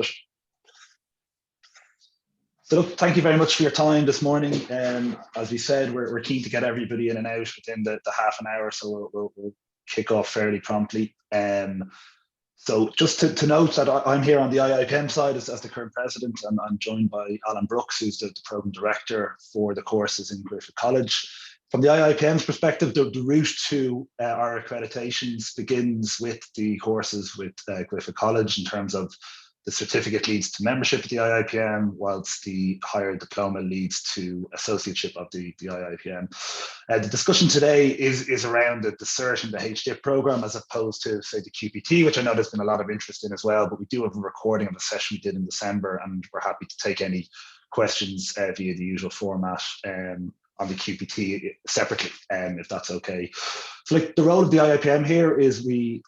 it. So look, thank you very much for your time this morning. As we said, we're keen to get everybody in and out within the half an hour, so we'll kick off fairly promptly. So just to note that I'm here on the IIPM side as the current president, and I'm joined by Alan Brooks, who's the program director for the courses in Griffith College. From the IIPM's perspective, the route to our accreditations begins with the courses with Griffith College in terms of the certificate leads to membership at the IIPM, whilst the higher diploma leads to associateship of the IIPM. The discussion today is around the Cert and the HDip program, as opposed to, say, the QPT, which I know there's been a lot of interest in as well, but we do have a recording of a session we did in December, and we're happy to take any questions via the usual format on the QPT separately, if that's okay. So like, the role of the IIPM here is we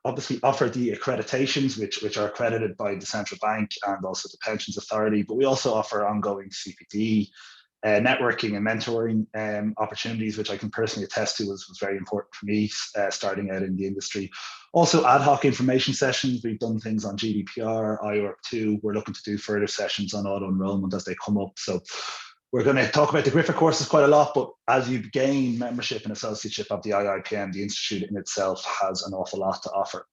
obviously offer the accreditations, which are accredited by the central bank and also the Pensions Authority, but we also offer ongoing CPD, networking and mentoring opportunities, which I can personally attest to was very important for me starting out in the industry. Also ad hoc information sessions. We've done things on GDPR, IORP2. We're looking to do further sessions on auto enrollment as they come up. So we're going to talk about the Griffith courses quite a lot, but as you gain membership and associateship of the IIPM, the institute in itself has an awful lot to offer.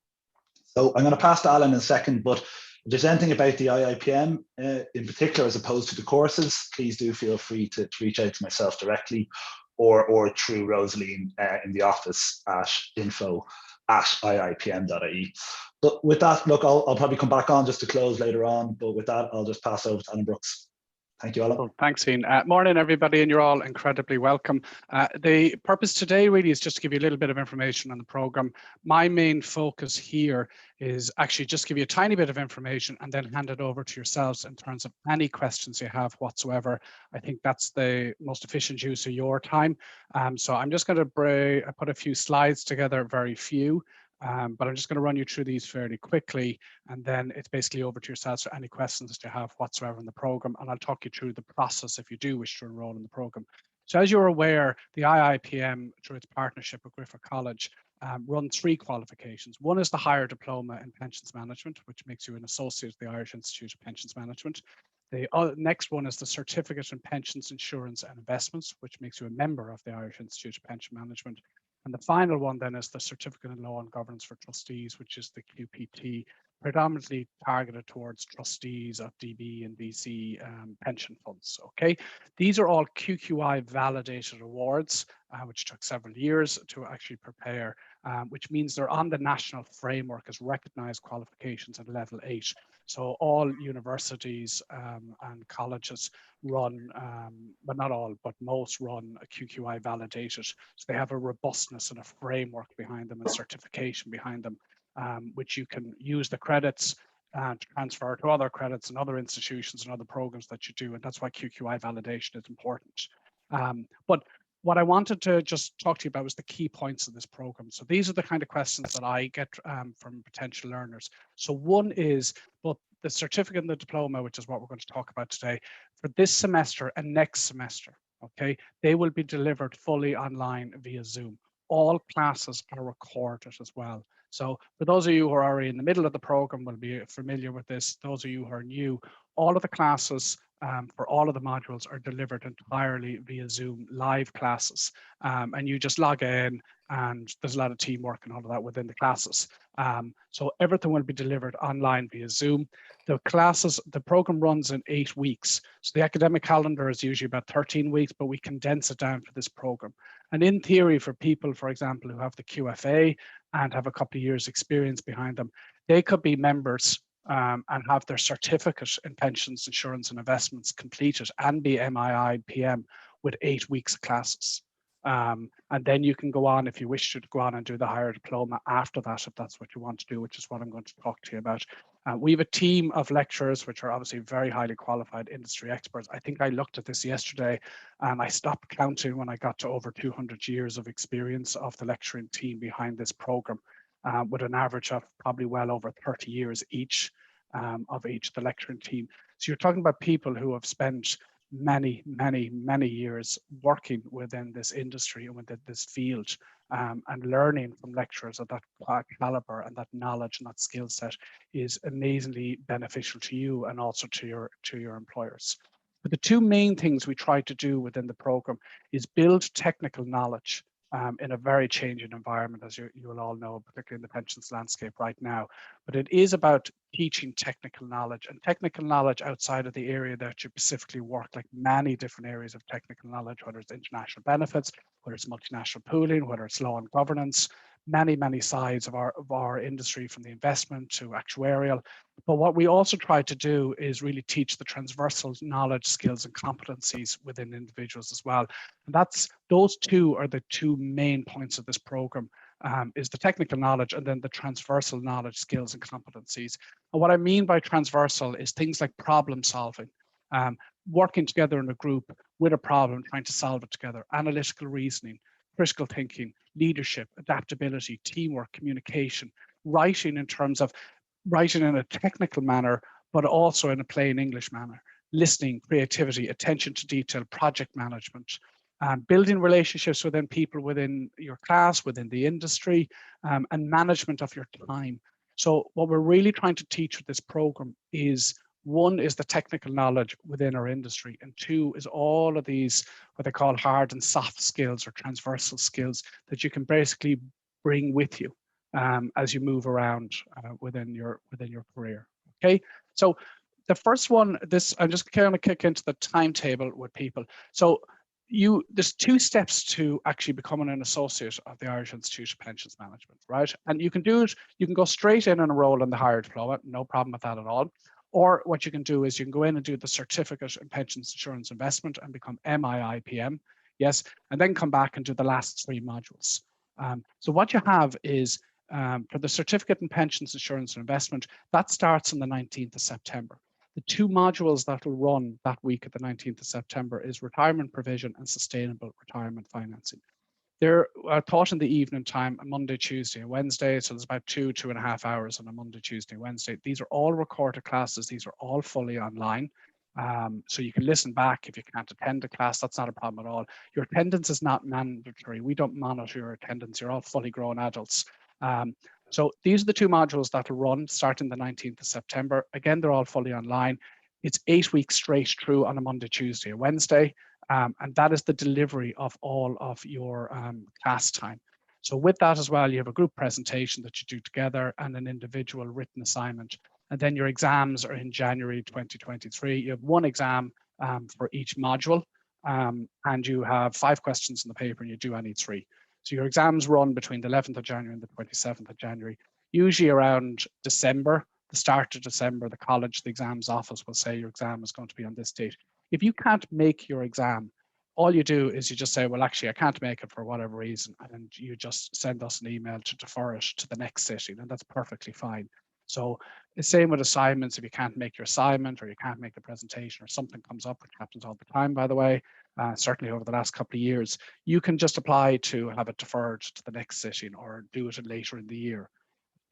So I'm going to pass to Alan in a second, but if there's anything about the IIPM in particular, as opposed to the courses, please do feel free to reach out to myself directly or through Rosaline in the office at info@iipm.ie. But with that, look, I'll probably come back on just to close later on, but with that, I'll just pass over to Alan Brooks. Thank you, Alan. Well, thanks, Ian. Morning, everybody, and you're all incredibly welcome. The purpose today really is just to give you a little bit of information on the program. My main focus here is actually just give you a tiny bit of information and then hand it over to yourselves in terms of any questions you have whatsoever. I think that's the most efficient use of your time. So I'm just going to put a few slides together, very few. But I'm just going to run you through these fairly quickly, and then it's basically over to yourselves for any questions that you have whatsoever in the program, and I'll talk you through the process if you do wish to enroll in the program. So as you're aware, the IIPM, through its partnership with Griffith College, run 3 qualifications. One is the higher diploma in pensions management, which makes you an associate of the Irish Institute of Pensions Management. The next one is the certificate in pensions, insurance and investments, which makes you a member of the Irish Institute of Pension Management. And the final one then is the Certificate in Law and Governance for Trustees, which is the QPT, predominantly targeted towards trustees of DB and BC pension funds. Okay, these are all QQI validated awards, which took several years to actually prepare, which means they're on the national framework as recognized qualifications at level 8. So all universities and colleges run, but not all, but most run a QQI validated. So they have a robustness and a framework behind them and certification behind them, which you can use the credits to transfer to other credits and other institutions and other programs that you do. And that's why QQI validation is important. But what I wanted to just talk to you about was the key points of this program. So these are the kind of questions that I get from potential learners. So one is both the certificate and the diploma, which is what we're going to talk about today, for this semester and next semester, okay, they will be delivered fully online via Zoom. All classes are recorded as well. So for those of you who are already in the middle of the program will be familiar with this. Those of you who are new, all of the classes for all of the modules are delivered entirely via Zoom live classes. And you just log in and there's a lot of teamwork and all of that within the classes. So everything will be delivered online via Zoom. The classes, the program runs in 8 weeks. So the academic calendar is usually about 13 weeks, but we condense it down for this program. And in theory, for people, for example, who have the QFA and have a couple of years experience behind them, they could be members and have their certificate in pensions, insurance and investments completed and be IIPM with 8 weeks of classes. And then you can go on, if you wish to go on and do the higher diploma after that, if that's what you want to do, which is what I'm going to talk to you about. We have a team of lecturers, which are obviously very highly qualified industry experts. I think I looked at this yesterday and I stopped counting when I got to over 200 years of experience of the lecturing team behind this program, with an average of probably well over 30 years each of each of the lecturing team. So you're talking about people who have spent many, many, many years working within this industry and within this field, and learning from lecturers of that caliber and that knowledge and that skill set is amazingly beneficial to you and also to your employers. But the two main things we try to do within the program is build technical knowledge in a very changing environment, as you will all know, particularly in the pensions landscape right now. But it is about teaching technical knowledge, and technical knowledge outside of the area that you specifically work, like many different areas of technical knowledge, whether it's international benefits, whether it's multinational pooling, whether it's law and governance, many sides of our industry, from the investment to actuarial. But what we also try to do is really teach the transversal knowledge, skills, and competencies within individuals as well. And those two are the two main points of this program, is the technical knowledge and then the transversal knowledge, skills, and competencies. And what I mean by transversal is things like problem solving, working together in a group with a problem, trying to solve it together, analytical reasoning, critical thinking, leadership, adaptability, teamwork, communication, writing in terms of writing in a technical manner, but also in a plain English manner, listening, creativity, attention to detail, project management, building relationships within people within your class, within the industry, and management of your time. So what we're really trying to teach with this program is, one is the technical knowledge within our industry, and two is all of these, what they call hard and soft skills or transversal skills that you can basically bring with you as you move around within your career. Okay, so the first one, I'm just going to kick into the timetable with people. So there's 2 steps to actually becoming an associate of the Irish Institute of Pensions Management, right? And you can do it, you can go straight in and enroll in the higher diploma, no problem with that at all. Or what you can do is you can go in and do the certificate in pensions insurance investment and become MIIPM, yes, and then come back and do the last 3 modules. So what you have is, for the certificate in pensions insurance and investment, that starts on the 19th of September. The 2 modules that will run that week at the 19th of September is retirement provision and sustainable retirement financing. They're taught in the evening time, Monday, Tuesday, and Wednesday. So there's about 2.5 hours on a Monday, Tuesday, Wednesday. These are all recorded classes. These are all fully online. So you can listen back if you can't attend a class. That's not a problem at all. Your attendance is not mandatory. We don't monitor your attendance. You're all fully grown adults. So these are the 2 modules that will run starting the 19th of September. Again, they're all fully online. It's 8 weeks straight through on a Monday, Tuesday, and Wednesday. And that is the delivery of all of your class time. So with that as well, you have a group presentation that you do together and an individual written assignment. And then your exams are in January 2023. You have 1 exam for each module, and you have 5 questions in the paper, and you do any 3. So your exams run between the 11th of January and the 27th of January, usually around December, the start of December. The college, the exams office will say your exam is going to be on this date. If you can't make your exam, all you do is you just say, well, actually, I can't make it for whatever reason, and you just send us an email to defer it to the next sitting, and that's perfectly fine. So the same with assignments. If you can't make your assignment or you can't make the presentation or something comes up, which happens all the time, by the way, certainly over the last couple of years, you can just apply to have it deferred to the next sitting or do it later in the year.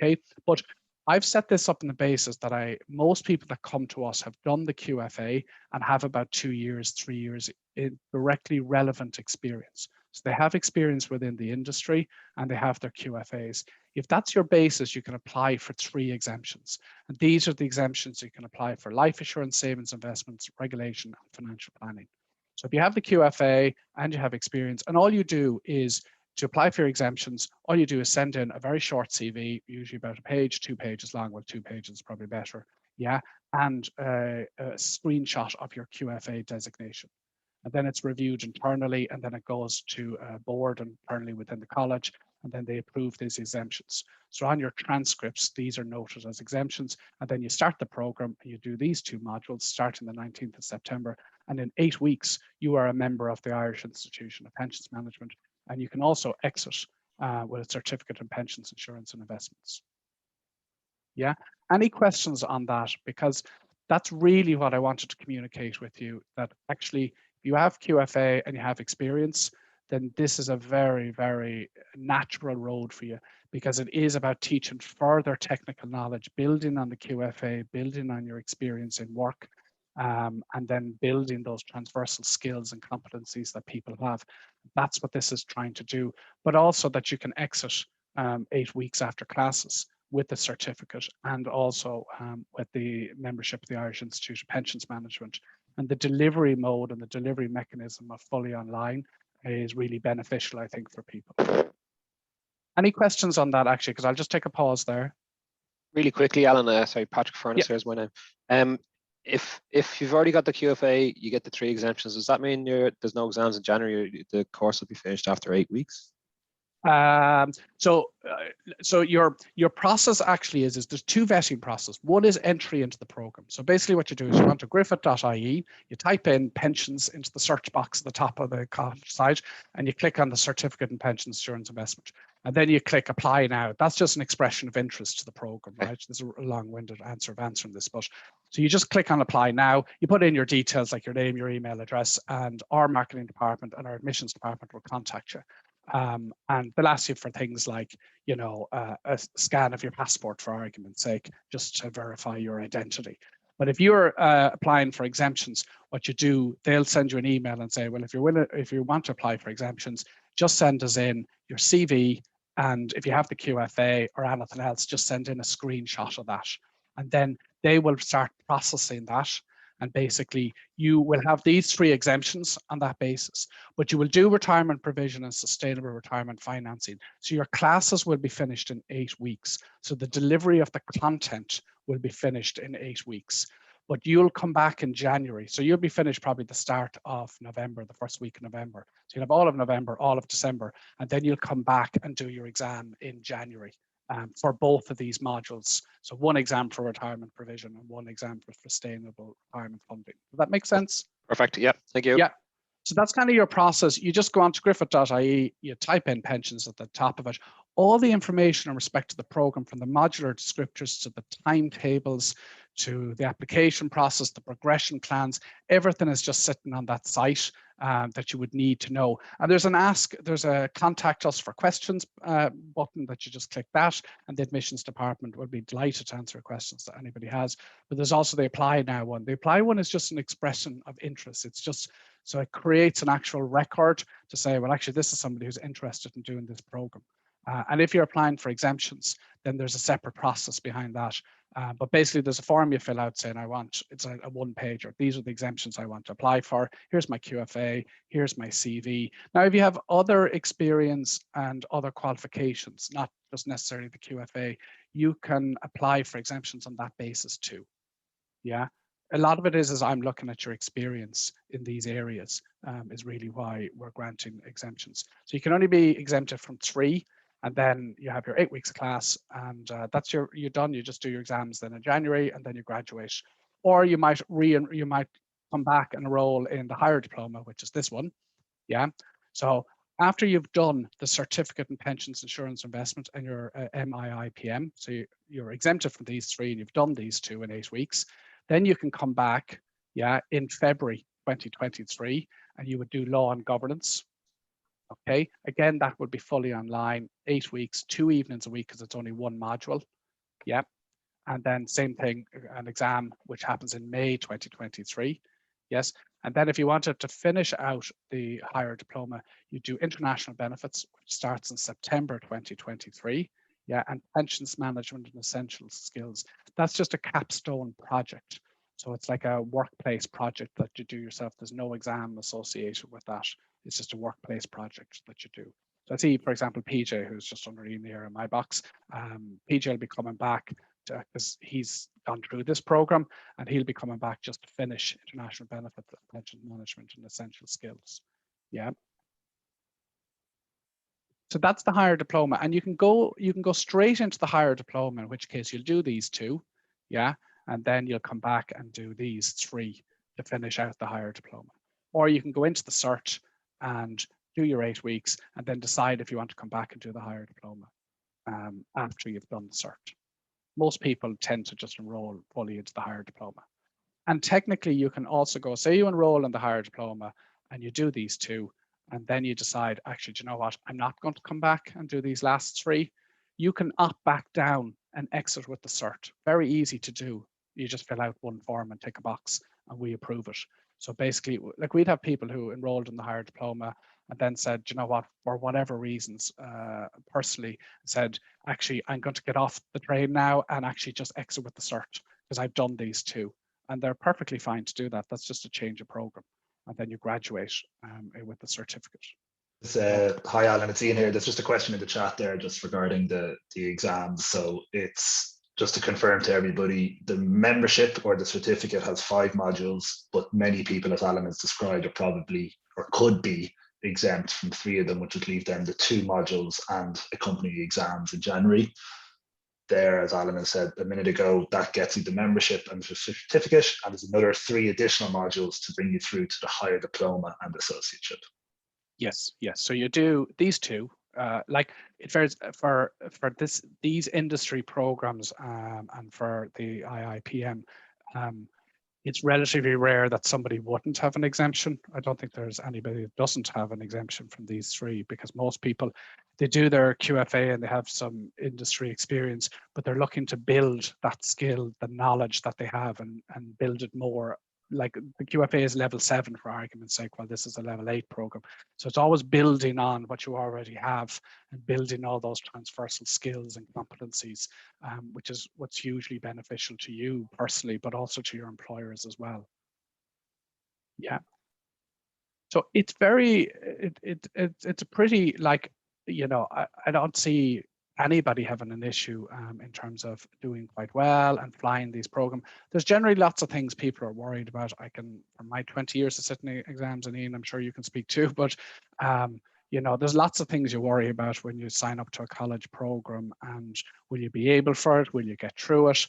Okay, but I've set this up on the basis that most people that come to us have done the QFA and have about 2 years, 3 years in directly relevant experience. So they have experience within the industry and they have their QFAs. If that's your basis, you can apply for 3 exemptions. And these are the exemptions you can apply for: life assurance, savings, investments, regulation, and financial planning. So if you have the QFA and you have experience, and all you do is, to apply for your exemptions, all you do is send in a very short CV, usually about a page, 2 pages long. Well, 2 pages is probably better, yeah, and a screenshot of your QFA designation. And then it's reviewed internally, and then it goes to a board internally within the college, and then they approve these exemptions. So on your transcripts, these are noted as exemptions, and then you start the program and you do these 2 modules starting the 19th of September. And in 8 weeks, you are a member of the Irish Institution of Pensions Management, and you can also exit with a certificate in pensions insurance and investments. Yeah, any questions on that? Because that's really what I wanted to communicate with you, that actually, if you have QFA and you have experience, then this is a very, very natural road for you, because it is about teaching further technical knowledge, building on the QFA, building on your experience in work. and then building those transversal skills and competencies that people have. That's what this is trying to do, but also that you can exit 8 weeks after classes with the certificate, and also with the membership of the Irish Institute of Pensions Management. And the delivery mode and the delivery mechanism of fully online is really beneficial, I think, for people. Any questions on that, actually? Because I'll just take a pause there. Really quickly, Alan, sorry, Patrick Furness here is my name. If you've already got the QFA, you get the 3 exemptions. Does that mean there's no exams in January? The course will be finished after 8 weeks? So your process actually is there's 2 vetting processes. One is entry into the program. So basically what you do is you go to griffith.ie, you type in pensions into the search box at the top of the site, and you click on the certificate in pensions insurance investment. And then you click apply now. That's just an expression of interest to the program, right? There's a long-winded answer of answering this, but so you just click on apply now, you put in your details like your name, your email address, and our marketing department and our admissions department will contact you. And they'll ask you for things like, you know, a scan of your passport, for argument's sake, just to verify your identity. But if you're applying for exemptions, what you do, they'll send you an email and say, well, if you want to apply for exemptions, just send us in your CV, and if you have the QFA or anything else, just send in a screenshot of that, and then they will start processing that. And basically, you will have these 3 exemptions on that basis, but you will do retirement provision and sustainable retirement financing. So your classes will be finished in 8 weeks. So the delivery of the content will be finished in 8 weeks. But you'll come back in January. So you'll be finished probably the start of November, the first week of November. So you'll have all of November, all of December, and then you'll come back and do your exam in January. For both of these modules. So 1 exam for retirement provision and 1 exam for sustainable retirement funding. Does that make sense? Perfect. Yeah. Thank you. Yeah. So that's kind of your process. You just go on to griffith.ie, you type in pensions at the top of it. All the information in respect to the program, from the modular descriptors to the timetables, to the application process, the progression plans, everything is just sitting on that site that you would need to know. And there's a contact us for questions button that you just click that, and the admissions department will be delighted to answer questions that anybody has. But there's also the apply now one. The apply one is just an expression of interest. It's just, so it creates an actual record to say, well, actually, this is somebody who's interested in doing this program. And if you're applying for exemptions, then there's a separate process behind that. But basically, there's a form you fill out saying, it's a 1-pager. These are the exemptions I want to apply for. Here's my QFA. Here's my CV. Now, if you have other experience and other qualifications, not just necessarily the QFA, you can apply for exemptions on that basis too. Yeah. A lot of it is I'm looking at your experience in these areas is really why we're granting exemptions. So you can only be exempted from 3. And then you have your 8 weeks of class, and that's you're done. You just do your exams then in January, and then you graduate. Or you might come back and enroll in the higher diploma, which is this one. Yeah. So after you've done the certificate in pensions insurance investment and your IIPM, so you're exempted from these 3, and you've done these 2 in 8 weeks, then you can come back, in February 2023, and you would do law and governance. Okay, again, that would be fully online, 8 weeks, 2 evenings a week, because it's only 1 module. Yeah. And then same thing, an exam, which happens in May 2023. Yes. And then if you wanted to finish out the higher diploma, you do international benefits, which starts in September 2023. Yeah. And pensions management and essential skills. That's just a capstone project. So it's like a workplace project that you do yourself. There's no exam associated with that. It's just a workplace project that you do. So I see, for example, PJ, who's just underneath here in my box. PJ will be coming back because he's gone through this program, and he'll be coming back just to finish international benefits, pension management, and essential skills. Yeah. So that's the higher diploma, and you can go straight into the higher diploma, in which case you'll do these 2. Yeah. And then you'll come back and do these 3 to finish out the higher diploma. Or you can go into the cert and do your 8 weeks, and then decide if you want to come back and do the higher diploma after you've done the cert. Most people tend to just enroll fully into the higher diploma. And technically, you can also go, say you enroll in the higher diploma and you do these 2, and then you decide, actually, do you know what? I'm not going to come back and do these last 3. You can opt back down and exit with the cert. Very easy to do. You just fill out one form and tick a box and we approve it. So basically, like we'd have people who enrolled in the higher diploma and then said, you know what, for whatever reasons, personally said, actually, I'm going to get off the train now and actually just exit with the cert because I've done these two. And they're perfectly fine to do that. That's just a change of program. And then you graduate with the certificate. Hi, Alan, it's Ian here. There's just a question in the chat there just regarding the exams. So it's just to confirm to everybody, the membership or the certificate has 5 modules, but many people, as Alan has described, are probably or could be exempt from 3 of them, which would leave them the 2 modules and accompanying exams in January. There, as Alan has said a minute ago, that gets you the membership and the certificate, and there's another 3 additional modules to bring you through to the higher diploma and associateship. Yes, yes. So you do these two. Like it varies for these industry programs and for the IIPM. It's relatively rare that somebody wouldn't have an exemption. I don't think there's anybody that doesn't have an exemption from these 3 because most people, they do their QFA and they have some industry experience, but they're looking to build that skill, the knowledge that they have and build it more. Like the QFA is level 7 for argument's sake, while this is a level 8 program. So it's always building on what you already have and building all those transversal skills and competencies, which is what's hugely beneficial to you personally, but also to your employers as well. Yeah. So it's very, it's a pretty, like, you know, I don't see anybody having an issue in terms of doing quite well and flying these programs. There's generally lots of things people are worried about. I can, from my 20 years of sitting exams, and Ian, I'm sure you can speak too, but you know, there's lots of things you worry about when you sign up to a college program, and will you be able for it? Will you get through it?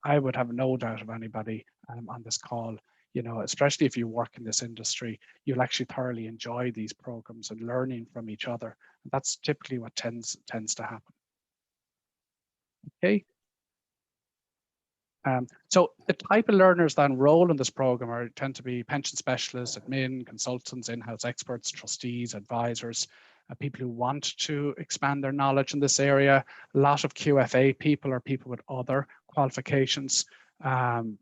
I would have no doubt of anybody on this call, you know, especially if you work in this industry, you'll actually thoroughly enjoy these programs and learning from each other. That's typically what tends to happen. Okay. So the type of learners that enroll in this program tend to be pension specialists, admin, consultants, in-house experts, trustees, advisors, people who want to expand their knowledge in this area. A lot of QFA people are people with other qualifications,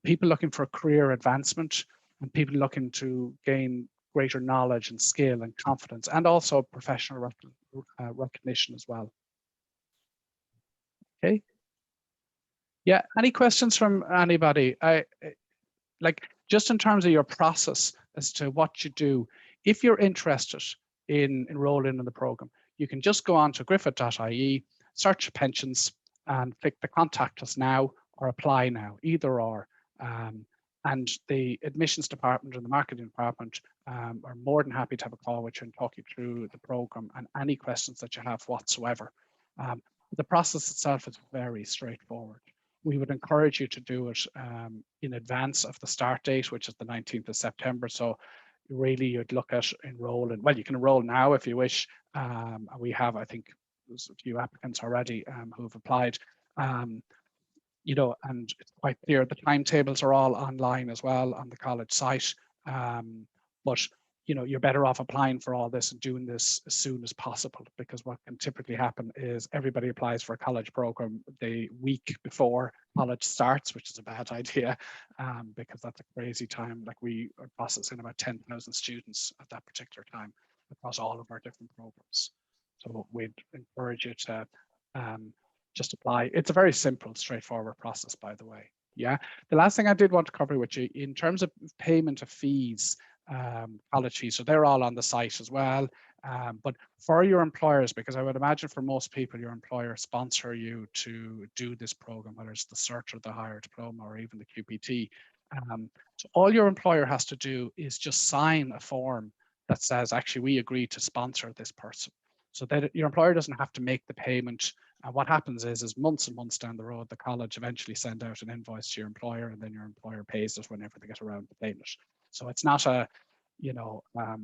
people looking for career advancement, and people looking to gain greater knowledge and skill and confidence, and also professional recognition as well. Okay. Yeah, any questions from anybody? Like, just in terms of your process as to what you do, if you're interested in enrolling in the program, you can just go on to griffith.ie, search pensions, and click the contact us now or apply now, either or. And the admissions department and the marketing department are more than happy to have a call with you and talk you through the program and any questions that you have whatsoever. The process itself is very straightforward. We would encourage you to do it in advance of the start date, which is the 19th of September. So really you'd look at enrolling. Well, you can enroll now if you wish. We have, I think, there's a few applicants already who have applied. You know, and it's quite clear the timetables are all online as well on the college site. But you know, you're better off applying for all this and doing this as soon as possible, because what can typically happen is everybody applies for a college program the week before college starts, which is a bad idea, because that's a crazy time. Like, we are processing about 10,000 students at that particular time across all of our different programs. So we'd encourage you to just apply. It's a very simple, straightforward process, by the way. Yeah. The last thing I did want to cover with you in terms of payment of fees, college fees, so they're all on the site as well. But for your employers, because I would imagine for most people, your employer sponsor you to do this program, whether it's the Cert or the higher diploma or even the QPT. So all your employer has to do is just sign a form that says, actually, we agree to sponsor this person. So that your employer doesn't have to make the payment. And what happens is months and months down the road, the college eventually send out an invoice to your employer, and then your employer pays it whenever they get around to paying it. So it's not a, you know, I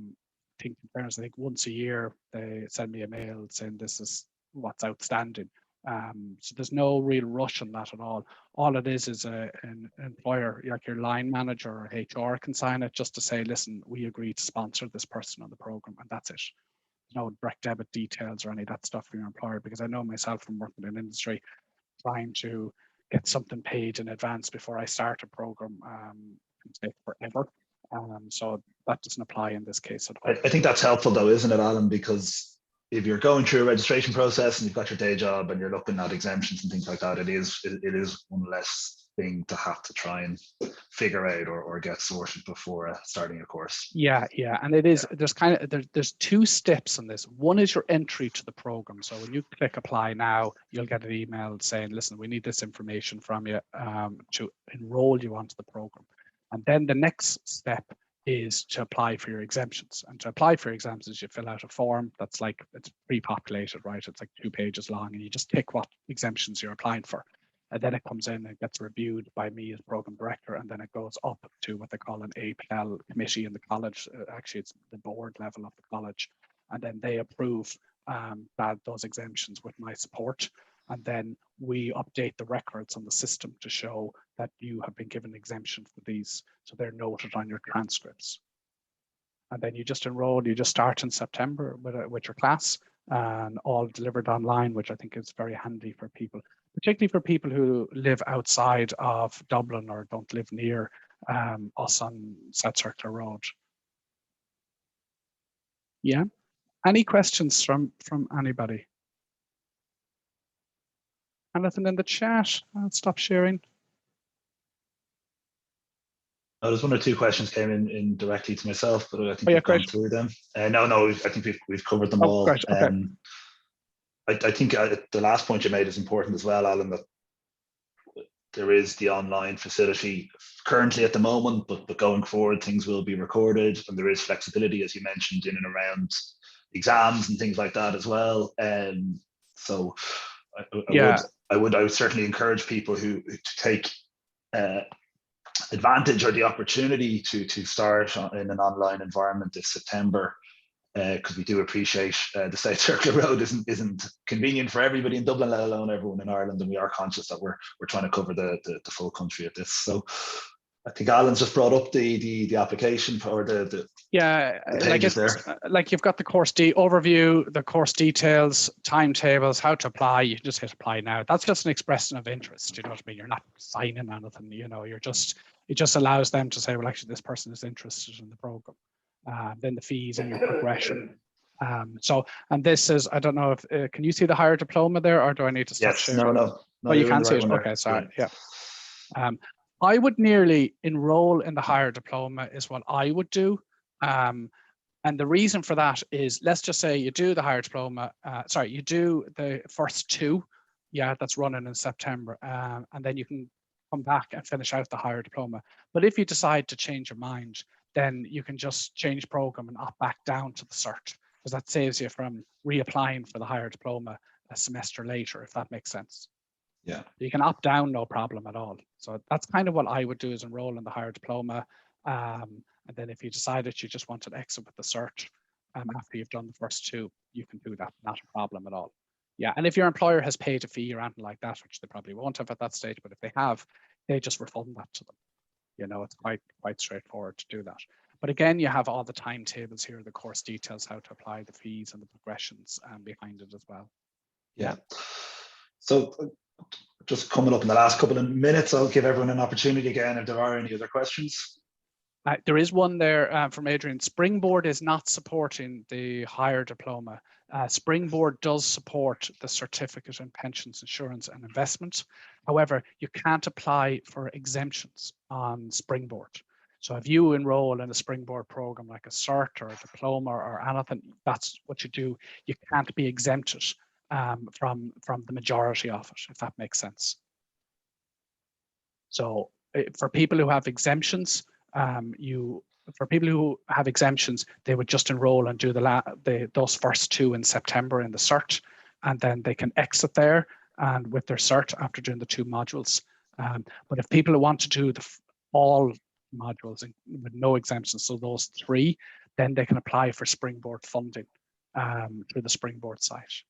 think in fairness, I think once a year they send me a mail saying this is what's outstanding. So there's no real rush on that at all. All it is an employer, like your line manager or HR, can sign it just to say, listen, we agree to sponsor this person on the program, and that's it. No direct debit details or any of that stuff from your employer, because I know myself from working in industry, trying to get something paid in advance before I start a program can take forever. So that doesn't apply in this case at all. I think that's helpful though, isn't it, Alan? Because if you're going through a registration process and you've got your day job and you're looking at exemptions and things like that, it is one less thing to have to try and figure out or get sorted before starting a course. Yeah, and it is. There's there's two steps on this. One is your entry to the program. So when you click apply now, you'll get an email saying, "Listen, we need this information from you to enroll you onto the program." And then the next step is to apply for your exemptions. And to apply for your exemptions, you fill out a form that's like, it's pre-populated, right? It's like 2 pages long, and you just tick what exemptions you're applying for. And then it comes in and gets reviewed by me as program director, and then it goes up to what they call an APL committee in the college. Actually, it's the board level of the college, and then they approve those exemptions with my support. And then we update the records on the system to show that you have been given exemption for these. So they're noted on your transcripts. And then you just enroll, you just start in September with your class, and all delivered online, which I think is very handy for people, particularly for people who live outside of Dublin or don't live near us on South Circular Road. Yeah. Any questions from anybody? Anything in the chat? I'll stop sharing. Oh, there's 1 or 2 questions came in directly to myself, but I think we've gone through them. No, I think we've covered them all. Great. Okay. I think the last point you made is important as well, Alan, that there is the online facility currently at the moment, but going forward, things will be recorded, and there is flexibility, as you mentioned, in and around exams and things like that as well. So I would certainly encourage people to take advantage or the opportunity to start in an online environment this September, because we do appreciate the South Circular Road isn't convenient for everybody in Dublin, let alone everyone in Ireland, and we are conscious that we're trying to cover the full country at this. So I think Alan's just brought up the application for the pages there. Like you've got the course overview, the course details, timetables, how to apply. You can just hit apply now. That's just an expression of interest. You know what I mean? You're not signing anything. You know, it just allows them to say, well, actually, this person is interested in the program. Then the fees and your progression. And this is, I don't know if can you see the higher diploma there, or do I need to stop sharing? No. Oh, you can see it. Okay, sorry. Yeah. I would nearly enroll in the higher diploma is what I would do. And the reason for that is, let's just say you do the higher diploma, you do the first 2, that's running in September, and then you can come back and finish out the higher diploma. But if you decide to change your mind, then you can just change program and opt back down to the cert, because that saves you from reapplying for the higher diploma a semester later, if that makes sense. Yeah. You can opt down, no problem at all. So that's kind of what I would do, is enroll in the higher diploma. And then if you decided you just wanted to exit with the cert after you've done the first 2, you can do that, not a problem at all. Yeah, and if your employer has paid a fee or anything like that, which they probably won't have at that stage, but if they have, they just refund that to them. You know, it's quite straightforward to do that. But again, you have all the timetables here, the course details, how to apply, the fees and the progressions behind it as well. Yeah. So just coming up in the last couple of minutes, I'll give everyone an opportunity again if there are any other questions. There is one there from Adrian. Springboard is not supporting the higher diploma. Springboard does support the certificate in pensions, insurance and investment. However, you can't apply for exemptions on Springboard. So if you enroll in a Springboard program like a Cert or a Diploma or anything, that's what you do. You can't be exempted from the majority of it, if that makes sense. So for people who have exemptions, they would just enroll and do those first 2 in September in the Cert, and then they can exit there and with their Cert after doing the 2 modules. But if people want to do all modules with no exemptions, so those 3, then they can apply for Springboard funding through the Springboard site.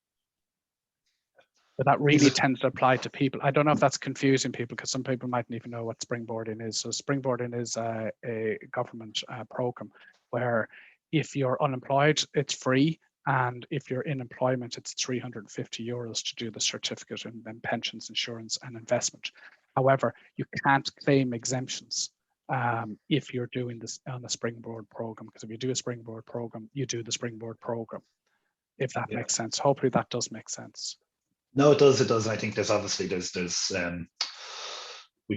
But that really tends to apply to people. I don't know if that's confusing people, because some people mightn't even know what springboarding is. So springboarding is a government program where if you're unemployed, it's free. And if you're in employment, it's €350 to do the certificate, and then pensions, insurance, and investment. However, you can't claim exemptions if you're doing this on a Springboard program, because if you do a Springboard program, you do the Springboard program, if that makes sense. Hopefully that does make sense. No, it does. It does. And I think there's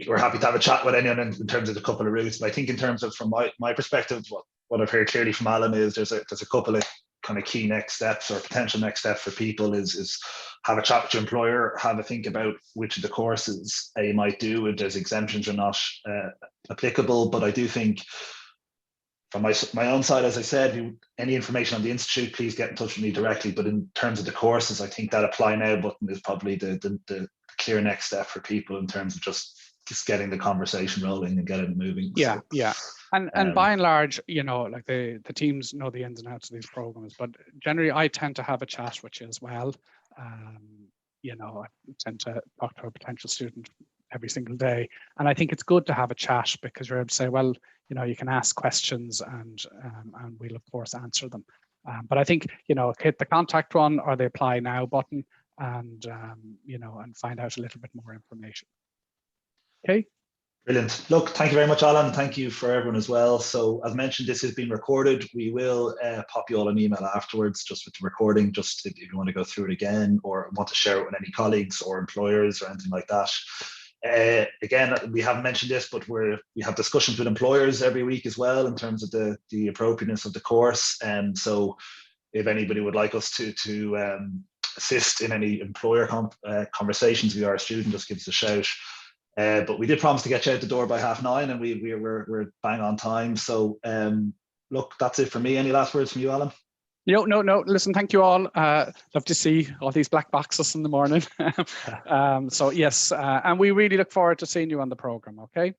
we're happy to have a chat with anyone in terms of the couple of routes. But I think in terms of, from my perspective, what I've heard clearly from Alan is there's a couple of kind of key next steps, or potential next steps for people is have a chat with your employer, have a think about which of the courses you might do, if there's exemptions or not applicable. But I do think from my own side, as I said, any information on the institute, please get in touch with me directly. But in terms of the courses, I think that apply now button is probably the clear next step for people in terms of just getting the conversation rolling and getting it moving. Yeah, so, yeah. And by and large, you know, like the teams know the ins and outs of these programs, but generally I tend to have a chat with you as well. You know, I tend to talk to a potential student every single day, and I think it's good to have a chat, because you're able to say, well, you know, you can ask questions and we'll of course answer them. But I think, you know, hit the contact one or the apply now button, and you know, and find out a little bit more information. Okay. Brilliant. Look, thank you very much, Alan. Thank you for everyone as well. So as mentioned, this has been recorded. We will pop you all an email afterwards just with the recording, just if you want to go through it again or want to share it with any colleagues or employers or anything like that. Again, we haven't mentioned this, but we have discussions with employers every week as well in terms of the appropriateness of the course. And so if anybody would like us to assist in any employer conversations with our student, just give us a shout. But we did promise to get you out the door by 9:30, and we're bang on time. So look, that's it for me. Any last words from you, Alan? No. Listen, thank you all. Love to see all these black boxes in the morning. So yes, and we really look forward to seeing you on the program. Okay.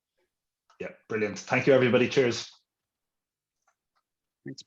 Yeah, brilliant. Thank you, everybody. Cheers.